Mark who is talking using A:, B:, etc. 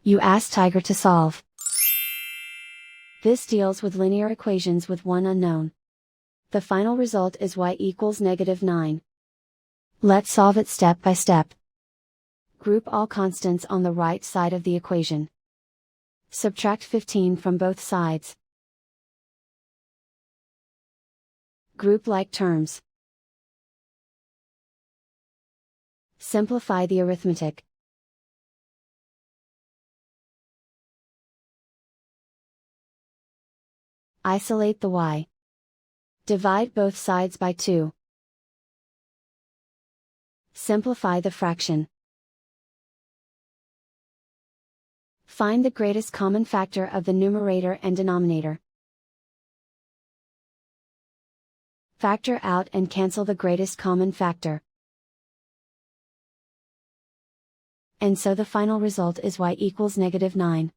A: You ask Tiger to solve. This deals with linear equations with one unknown. The final result is y equals -9. Let's solve it step by step. Group all constants on the right side of the equation. Subtract 15 from both sides. Group like terms. Simplify the arithmetic. Isolate the y. Divide both sides by 2. Simplify the fraction. Find the greatest common factor of the numerator and denominator. Factor out and cancel the greatest common factor. And so the final result is y equals -9.